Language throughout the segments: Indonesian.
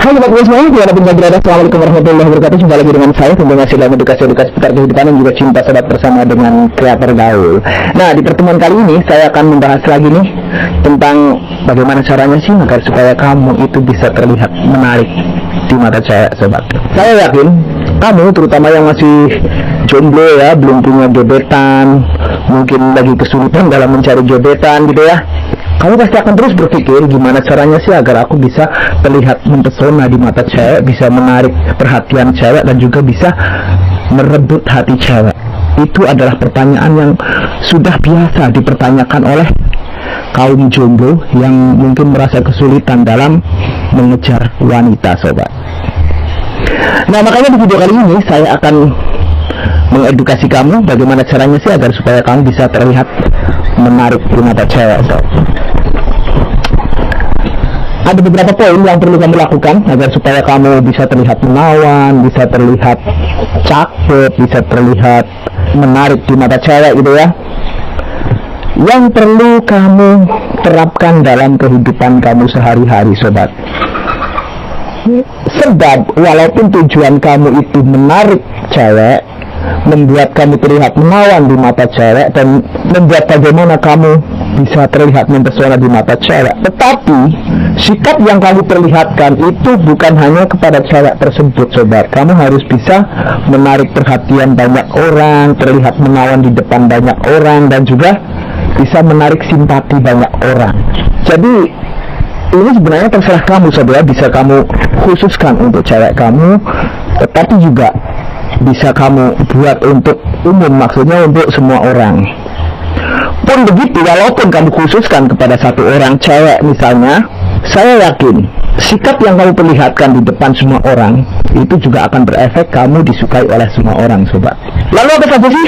Hai sobat gue semuanya, dimanapun kalian berada, assalamualaikum warahmatullahi wabarakatuh. Jumpa lagi dengan saya, tentunya dalam edukasi-edukasi seputar kehidupan dan juga cinta sobat bersama dengan kreator gaul. Nah, di pertemuan kali ini saya akan membahas lagi nih tentang bagaimana caranya sih agar supaya kamu itu bisa terlihat menarik di mata cewek sobat. Saya yakin kamu terutama yang masih jomblo ya, belum punya gebetan, mungkin lagi kesulitan dalam mencari gebetan gitu ya. Kamu pasti akan terus berpikir gimana caranya sih agar aku bisa terlihat mempesona di mata cewek, bisa menarik perhatian cewek dan juga bisa merebut hati cewek. Itu adalah pertanyaan yang sudah biasa dipertanyakan oleh kaum jomblo yang mungkin merasa kesulitan dalam mengejar wanita sobat. Nah, makanya di video kali ini saya akan mengedukasi kamu bagaimana caranya sih agar supaya kamu bisa terlihat menarik di mata cewek sobat. Ada beberapa poin yang perlu kamu lakukan agar supaya kamu bisa terlihat menawan, bisa terlihat cakep, bisa terlihat menarik di mata cewek gitu ya. Yang perlu kamu terapkan dalam kehidupan kamu sehari-hari sobat. Sebab walaupun tujuan kamu itu menarik cewek, membuat kamu terlihat menawan di mata cewek dan membuat bagaimana kamu bisa terlihat mempesona di mata cewek, tetapi sikap yang kamu perlihatkan itu bukan hanya kepada cewek tersebut sobat. Kamu harus bisa menarik perhatian banyak orang, terlihat menawan di depan banyak orang, dan juga bisa menarik simpati banyak orang. Jadi ini sebenarnya terserah kamu sobat, bisa kamu khususkan untuk cewek kamu, tetapi juga bisa kamu buat untuk umum, maksudnya untuk semua orang. Pun begitu, walaupun kamu khususkan kepada satu orang cewek misalnya, saya yakin sikap yang kamu perlihatkan di depan semua orang itu juga akan berefek kamu disukai oleh semua orang sobat. Lalu apa saja sih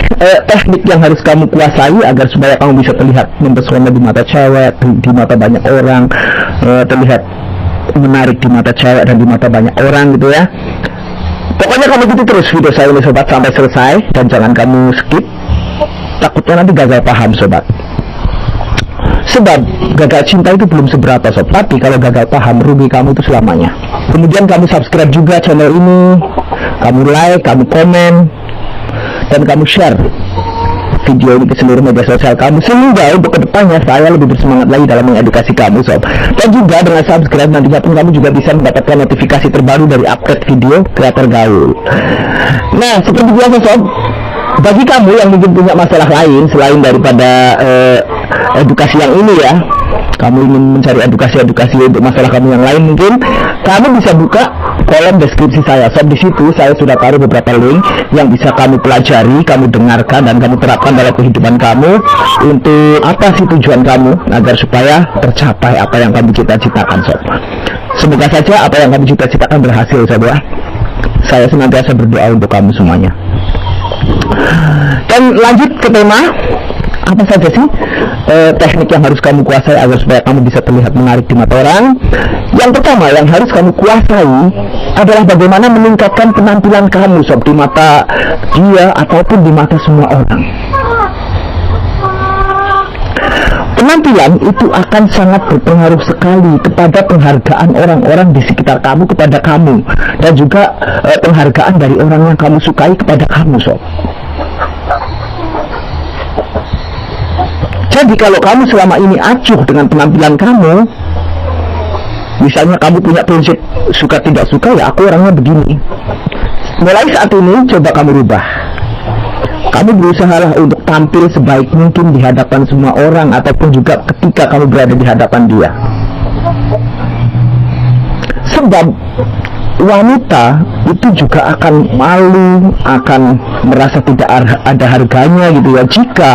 teknik yang harus kamu kuasai agar supaya kamu bisa terlihat mempesona di mata cewek, di mata banyak orang, terlihat menarik di mata cewek dan di mata banyak orang gitu ya. Pokoknya kamu ikuti terus video saya ini sobat sampai selesai, dan jangan kamu skip, takutnya nanti gagal paham sobat. Sebab gagal cinta itu belum seberapa sobat, tapi kalau gagal paham rugi kamu itu selamanya. Kemudian kamu subscribe juga channel ini, kamu like, kamu komen, dan kamu share video ini ke seluruh media sosial kamu, sehingga untuk kedepannya saya lebih bersemangat lagi dalam mengedukasi kamu sob. Dan juga dengan subscribe nantinya pun kamu juga bisa mendapatkan notifikasi terbaru dari update video kreator gaul. Nah, seperti biasa sob, bagi kamu yang mungkin punya masalah lain selain daripada edukasi yang ini ya, kamu ingin mencari edukasi untuk masalah kamu yang lain, mungkin kamu bisa buka kolom deskripsi saya. Sob, di situ saya sudah taruh beberapa link yang bisa kamu pelajari, kamu dengarkan, dan kamu terapkan dalam kehidupan kamu untuk apa sih tujuan kamu agar supaya tercapai apa yang kamu cita-citakan sob. Semoga saja apa yang kamu cita-citakan berhasil sob ya. Saya senantiasa berdoa untuk kamu semuanya. Dan lanjut ke tema, apa saja sih teknik yang harus kamu kuasai agar supaya kamu bisa terlihat menarik di mata orang. Yang pertama yang harus kamu kuasai adalah bagaimana meningkatkan penampilan kamu sob di mata dia ataupun di mata semua orang. Penampilan itu akan sangat berpengaruh sekali kepada penghargaan orang-orang di sekitar kamu kepada kamu, dan juga penghargaan dari orang yang kamu sukai kepada kamu sob. Jadi kalau kamu selama ini acuh dengan penampilan kamu, misalnya kamu punya prinsip suka tidak suka, ya aku orangnya begini, mulai saat ini coba kamu rubah. Kamu berusahalah untuk tampil sebaik mungkin di hadapan semua orang, ataupun juga ketika kamu berada di hadapan dia. Sebab wanita itu juga akan malu, akan merasa tidak ada harganya gitu ya, jika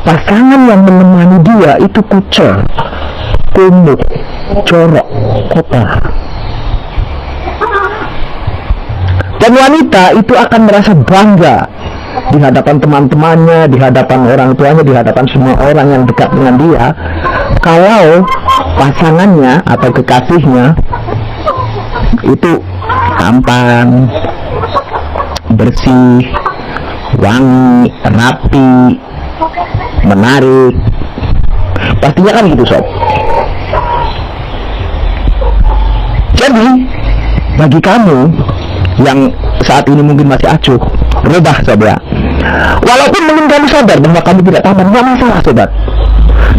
pasangan yang menemani dia itu kucel, kumuh, corok, kotor. Dan wanita itu akan merasa bangga di hadapan teman-temannya, di hadapan orang tuanya, di hadapan semua orang yang dekat dengan dia, kalau pasangannya atau kekasihnya itu tampan, bersih, wangi, rapi, menarik. Pastinya kan gitu sob. Jadi bagi kamu yang saat ini mungkin masih acuh, rubah sobat. Walaupun mungkin kamu sadar bahwa kamu tidak tampan, nggak masalah sobat.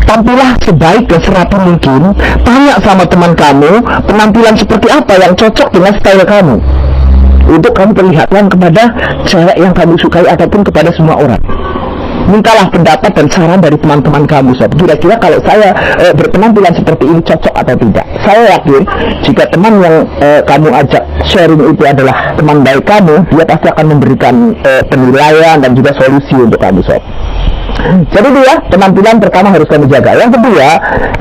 Tampillah sebaik dan serapi mungkin. Tanya sama teman kamu penampilan seperti apa yang cocok dengan style kamu, untuk kamu perlihatkan kepada cewek yang kamu sukai ataupun kepada semua orang. Mintalah pendapat dan saran dari teman-teman kamu sob. Kira-kira kalau saya berpenampilan seperti ini cocok atau tidak. Saya yakin jika teman yang kamu ajak sharing itu adalah teman baik kamu, dia pasti akan memberikan penilaian dan juga solusi untuk kamu sob. Jadi dia penampilan pertama harus kamu jaga. Yang kedua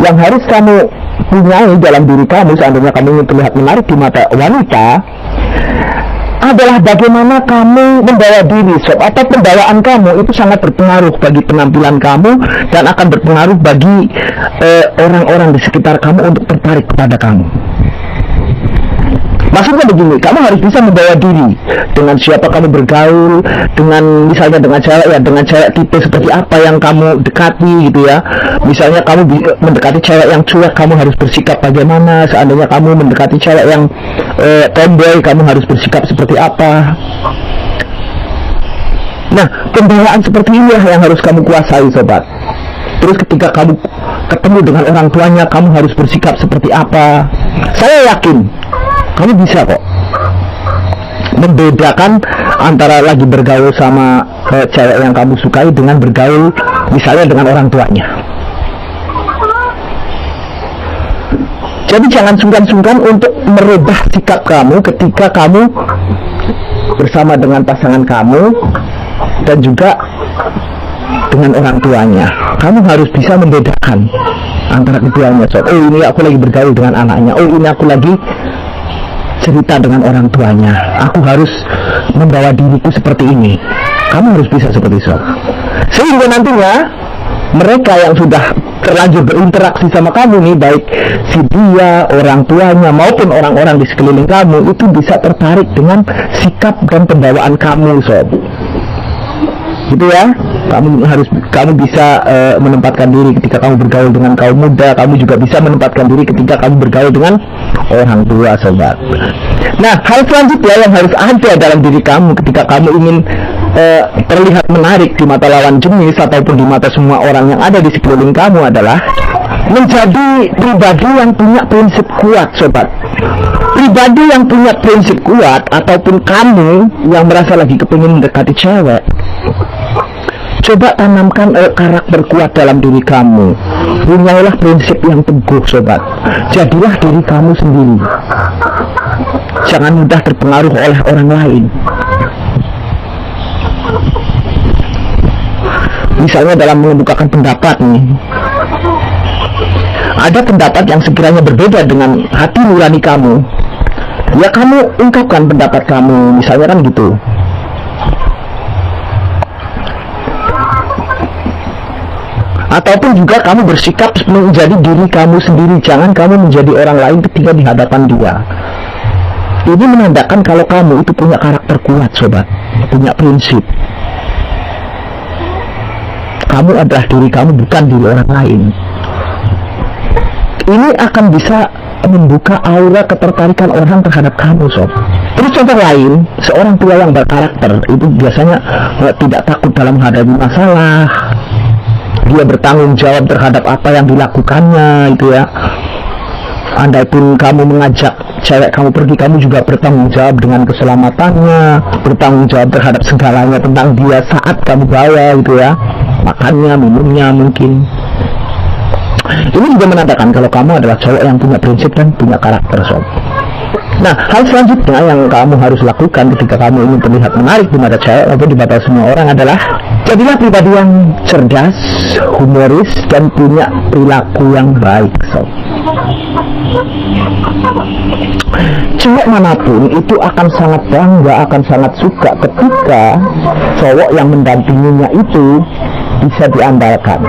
yang harus kamu punyai dalam diri kamu seandainya kamu ingin terlihat menarik di mata wanita adalah bagaimana kamu membawa diri sob, atau pembawaan kamu itu sangat berpengaruh bagi penampilan kamu dan akan berpengaruh bagi orang-orang di sekitar kamu untuk tertarik kepada kamu. Maksudnya begini, kamu harus bisa membawa diri dengan siapa kamu bergaul, dengan misalnya dengan cewek ya, dengan cewek tipe seperti apa yang kamu dekati gitu ya. Misalnya kamu mendekati cewek yang cuek, kamu harus bersikap bagaimana. Seandainya kamu mendekati cewek yang tomboy, kamu harus bersikap seperti apa. Nah, pembawaan seperti inilah yang harus kamu kuasai sobat. Terus ketika kamu ketemu dengan orang tuanya, kamu harus bersikap seperti apa. Saya yakin kamu bisa kok membedakan antara lagi bergaul sama cewek yang kamu sukai dengan bergaul misalnya dengan orang tuanya. Jadi jangan sungkan-sungkan untuk merubah sikap kamu ketika kamu bersama dengan pasangan kamu dan juga dengan orang tuanya. Kamu harus bisa membedakan antara keduanya. Oh, ini aku lagi bergaul dengan anaknya. Oh, ini aku lagi cerita dengan orang tuanya. Aku harus membawa diriku seperti ini. Kamu harus bisa seperti itu. Sehingga nantinya mereka yang sudah terlanjur berinteraksi sama kamu nih, baik si dia, orang tuanya maupun orang-orang di sekeliling kamu, itu bisa tertarik dengan sikap dan pembawaan kamu sob. Gitu ya. Kamu bisa menempatkan diri ketika kamu bergaul dengan kaum muda. Kamu juga bisa menempatkan diri ketika kamu bergaul dengan orang tua sobat. Nah, hal selanjutnya yang harus ada dalam diri kamu ketika kamu ingin terlihat menarik di mata lawan jenis ataupun di mata semua orang yang ada di sekeliling kamu adalah menjadi pribadi yang punya prinsip kuat sobat. Pribadi yang punya prinsip kuat, ataupun kamu yang merasa lagi kepingin mendekati cewek, coba tanamkan karakter kuat dalam diri kamu. Punyailah prinsip yang teguh sobat. Jadilah diri kamu sendiri. Jangan mudah terpengaruh oleh orang lain. Misalnya dalam mengemukakan pendapat nih, ada pendapat yang sekiranya berbeda dengan hati nurani kamu, ya kamu ungkapkan pendapat kamu, misalnya kan gitu. Ataupun juga kamu bersikap menjadi diri kamu sendiri. Jangan kamu menjadi orang lain ketika di hadapan dia. Ini menandakan kalau kamu itu punya karakter kuat sobat, punya prinsip. Kamu adalah diri kamu, bukan diri orang lain. Ini akan bisa membuka aura ketertarikan orang terhadap kamu sob. Terus contoh lain, seorang tua yang berkarakter itu biasanya tidak takut dalam menghadapi masalah. Dia bertanggung jawab terhadap apa yang dilakukannya itu ya. Andaipun kamu mengajak cewek kamu pergi, kamu juga bertanggung jawab dengan keselamatannya, bertanggung jawab terhadap segalanya tentang dia saat kamu bawa gitu ya, makannya, minumnya mungkin. Ini juga menandakan kalau kamu adalah cowok yang punya prinsip dan punya karakter sob. Nah, hal selanjutnya yang kamu harus lakukan ketika kamu ingin terlihat menarik di mata cewek atau di mata semua orang adalah jadilah pribadi yang cerdas, humoris, dan punya perilaku yang baik sob. Cewek manapun itu akan sangat bangga, akan sangat suka ketika cowok yang mendampinginya itu bisa diandalkan,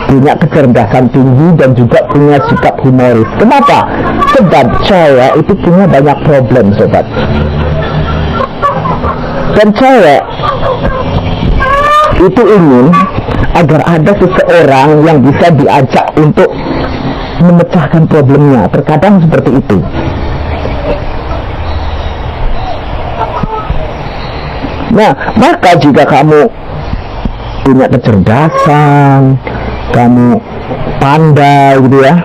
punya kecerdasan tinggi dan juga punya sikap humoris. Kenapa? Sebab cewek itu punya banyak problem sobat. Dan cewek itu ingin agar ada seseorang yang bisa diajak untuk memecahkan problemnya. Terkadang seperti itu. Nah, maka jika kamu punya kecerdasan, kamu pandai gitu ya,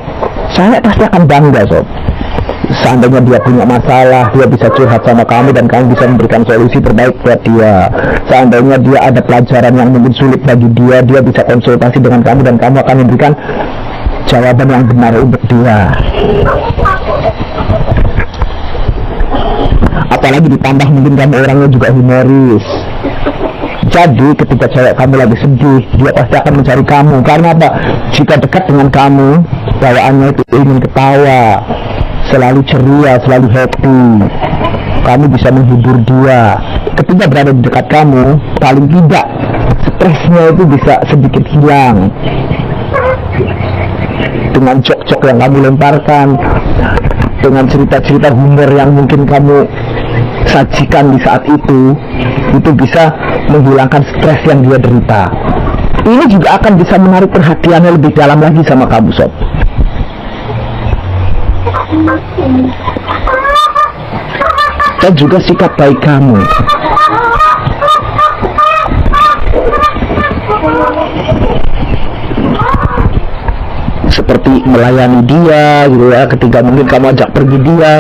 saya pasti akan bangga sob. Seandainya dia punya masalah, dia bisa curhat sama kamu dan kamu bisa memberikan solusi terbaik buat dia. Seandainya dia ada pelajaran yang mungkin sulit bagi dia, dia bisa konsultasi dengan kamu dan kamu akan memberikan jawaban yang benar untuk dia. Apalagi ditambah mungkin kamu orangnya juga humoris. Jadi ketika cewek kamu lagi sedih, dia pasti akan mencari kamu. Karena apa? Jika dekat dengan kamu, bawaannya itu ingin ketawa, selalu ceria, selalu happy. Kamu bisa menghibur dia. Ketika berada di dekat kamu, paling tidak stresnya itu bisa sedikit hilang dengan jok-jok yang kamu lemparkan, dengan cerita-cerita humor yang mungkin kamu sajikan di saat itu bisa menghilangkan stres yang dia derita. Ini juga akan bisa menarik perhatiannya lebih dalam lagi sama kamu sob. Dan juga sikap baik kamu, seperti melayani dia gitu ya, ketika mungkin kamu ajak pergi dia,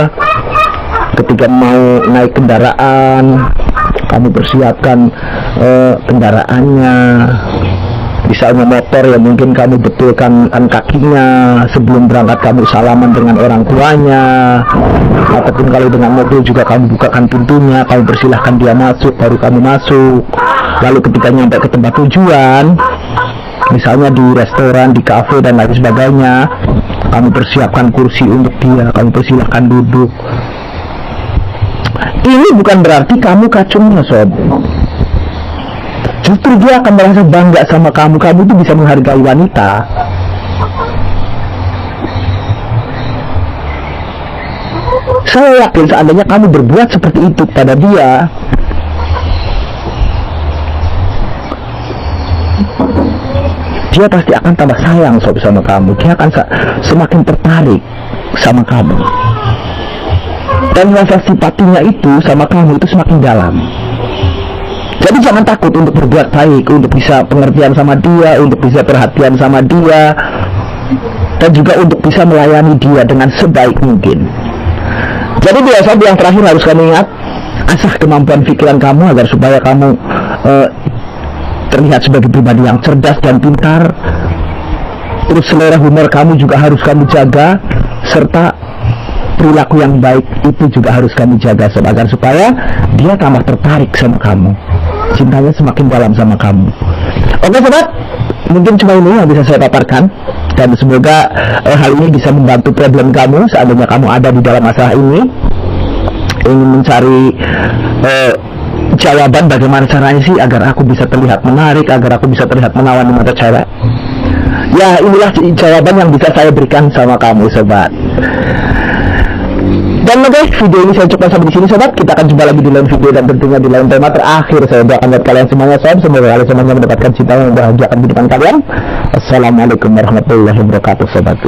ketika mau naik kendaraan, kamu persiapkan kendaraannya. Misalnya motor ya, mungkin kamu betulkan kakinya sebelum berangkat, kamu salaman dengan orang tuanya. Ataupun kalau dengan mobil juga kamu bukakan pintunya, kamu persilahkan dia masuk, baru kamu masuk. Lalu ketika nyampe ke tempat tujuan, misalnya di restoran, di kafe dan lain sebagainya, kamu persiapkan kursi untuk dia, kamu persilahkan duduk. Ini bukan berarti kamu kacungnya sob. Justru dia akan merasa bangga sama kamu. Kamu itu bisa menghargai wanita. Saya yakin seandainya kamu berbuat seperti itu kepada dia, dia pasti akan tambah sayang sob sama kamu. Dia akan semakin tertarik sama kamu. Dan rasa simpatinya itu sama kamu itu semakin dalam. Jadi jangan takut untuk berbuat baik, untuk bisa pengertian sama dia, untuk bisa perhatian sama dia, dan juga untuk bisa melayani dia dengan sebaik mungkin. Jadi biasa yang terakhir harus kamu ingat, asah kemampuan pikiran kamu agar supaya kamu terlihat sebagai pribadi yang cerdas dan pintar. Terus selera humor kamu juga harus kamu jaga, serta perilaku yang baik itu juga harus kamu jaga agar supaya dia tambah tertarik sama kamu, cintanya semakin dalam sama kamu. Oke sobat, mungkin cuma ini yang bisa saya paparkan, dan semoga hal ini bisa membantu problem kamu seandainya kamu ada di dalam masalah ini, ingin mencari jawaban bagaimana caranya sih agar aku bisa terlihat menarik, agar aku bisa terlihat menawan di mata cewek. Ya, inilah jawaban yang bisa saya berikan sama kamu sobat. Dan oke, video ini saya cukupkan sampai di sini sobat. Kita akan jumpa lagi di lain video dan tentunya di lain tema. Terakhir saya doakan buat kalian semuanya sobat, semoga kalian semuanya mendapatkan cinta yang membahagiakan kehidupan kalian. Assalamualaikum warahmatullahi wabarakatuh sobat.